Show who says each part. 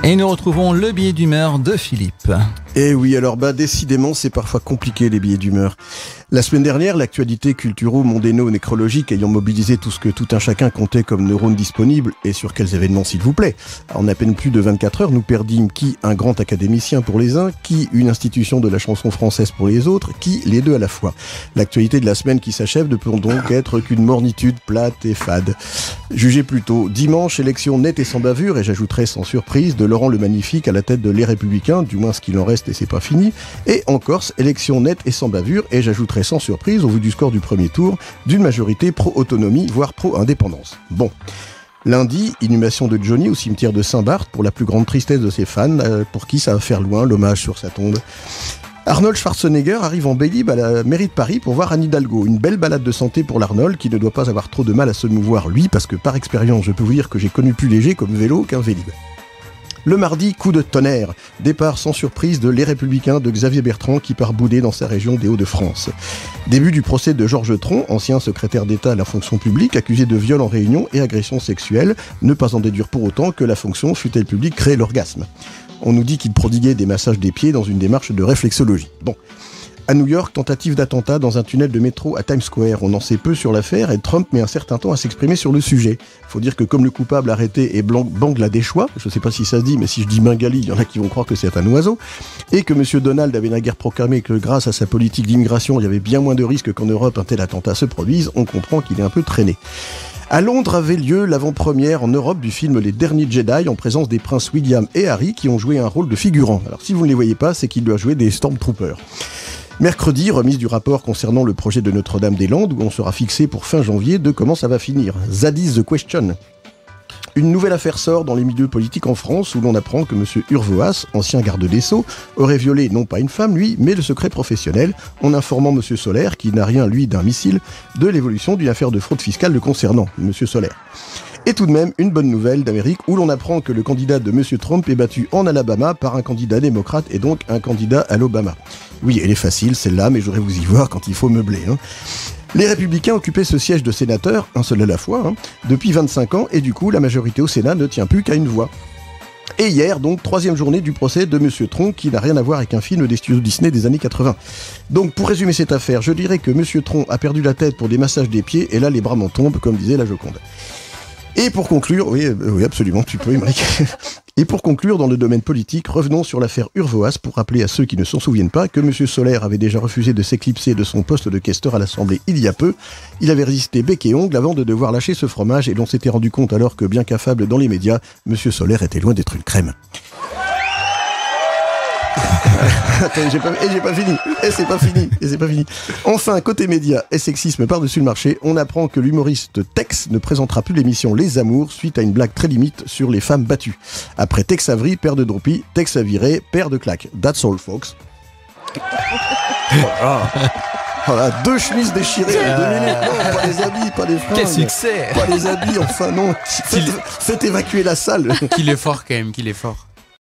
Speaker 1: Et nous retrouvons le billet d'humeur de Philippe.
Speaker 2: Et oui, alors décidément, c'est parfois compliqué les billets d'humeur. La semaine dernière, l'actualité culturo-mondéno-nécrologique ayant mobilisé tout ce que tout un chacun comptait comme neurones disponibles, et sur quels événements s'il vous plaît. En à peine plus de 24 heures, nous perdîmes qui un grand académicien pour les uns, qui une institution de la chanson française pour les autres, qui les deux à la fois. L'actualité de la semaine qui s'achève ne peut donc être qu'une mornitude plate et fade. Jugez plutôt dimanche, élection nette et sans bavure, et j'ajouterai sans surprise de Laurent le Magnifique à la tête de Les Républicains, du moins ce qu'il en reste et c'est pas fini, et en Corse, élection nette et sans bavure, et j'ajouterai sans surprise, au vu du score du premier tour, d'une majorité pro-autonomie, voire pro-indépendance. Bon. Lundi, inhumation de Johnny au cimetière de Saint-Barth, pour la plus grande tristesse de ses fans, pour qui ça va faire loin l'hommage sur sa tombe. Arnold Schwarzenegger arrive en Bélib à la mairie de Paris pour voir Anne Hidalgo. Une belle balade de santé pour l'Arnold, qui ne doit pas avoir trop de mal à se mouvoir lui, parce que par expérience, je peux vous dire que j'ai connu plus léger comme vélo qu'un Vélib. Le mardi, coup de tonnerre. Départ sans surprise de Les Républicains de Xavier Bertrand qui part bouder dans sa région des Hauts-de-France. Début du procès de Georges Tron, ancien secrétaire d'État à la fonction publique, accusé de viol en réunion et agression sexuelle. Ne pas en déduire pour autant que la fonction, fût-elle publique, crée l'orgasme. On nous dit qu'il prodiguait des massages des pieds dans une démarche de réflexologie. Bon. À New York, tentative d'attentat dans un tunnel de métro à Times Square. On en sait peu sur l'affaire et Trump met un certain temps à s'exprimer sur le sujet. Faut dire que comme le coupable arrêté est bangladeshois, je sais pas si ça se dit, mais si je dis bengali, il y en a qui vont croire que c'est un oiseau, et que M. Donald avait naguère proclamé que grâce à sa politique d'immigration, il y avait bien moins de risques qu'en Europe un tel attentat se produise, on comprend qu'il est un peu traîné. À Londres avait lieu l'avant-première en Europe du film Les Derniers Jedi en présence des princes William et Harry qui ont joué un rôle de figurants. Alors si vous ne les voyez pas, c'est qu'ils doivent jouer des Stormtroopers. Mercredi, remise du rapport concernant le projet de Notre-Dame-des-Landes où on sera fixé pour fin janvier de comment ça va finir. That is the question. Une nouvelle affaire sort dans les milieux politiques en France où l'on apprend que M. Urvoas, ancien garde des Sceaux, aurait violé non pas une femme, lui, mais le secret professionnel, en informant M. Solaire, qui n'a rien, lui, d'un missile, de l'évolution d'une affaire de fraude fiscale le concernant, M. Solaire. Et tout de même, une bonne nouvelle d'Amérique où l'on apprend que le candidat de M. Trump est battu en Alabama par un candidat démocrate et donc un candidat à l'Obama. Oui, elle est facile, celle-là, mais je voudrais vous y voir quand il faut meubler. Les Républicains occupaient ce siège de sénateur, un seul à la fois, depuis 25 ans, et du coup, la majorité au Sénat ne tient plus qu'à une voix. Et hier, donc, troisième journée du procès de M. Tron, qui n'a rien à voir avec un film des studios Disney des années 80. Donc, pour résumer cette affaire, je dirais que M. Tron a perdu la tête pour des massages des pieds, et là, les bras m'en tombent, comme disait la Joconde. Et pour conclure, oui, absolument, tu peux, Émeric. Et pour conclure, dans le domaine politique, revenons sur l'affaire Urvoas pour rappeler à ceux qui ne s'en souviennent pas que M. Solaire avait déjà refusé de s'éclipser de son poste de questeur à l'Assemblée il y a peu. Il avait résisté bec et ongle avant de devoir lâcher ce fromage et l'on s'était rendu compte alors que, bien qu'affable dans les médias, M. Solaire était loin d'être une crème. Attends, j'ai pas fini. C'est pas fini. Enfin, côté médias et sexisme par-dessus le marché, on apprend que l'humoriste Tex ne présentera plus l'émission Les Amours suite à une blague très limite sur les femmes battues. Après Tex Avery, père de Droupy, Tex Aviré, père de claque. That's all, folks. Voilà, 2 chemises déchirées en 2 minutes. Non, pas les habits, pas les fringues.
Speaker 1: Quel succès!
Speaker 2: Pas les habits, enfin non. Faites évacuer la salle.
Speaker 3: Qu'il est fort quand même, qu'il est fort.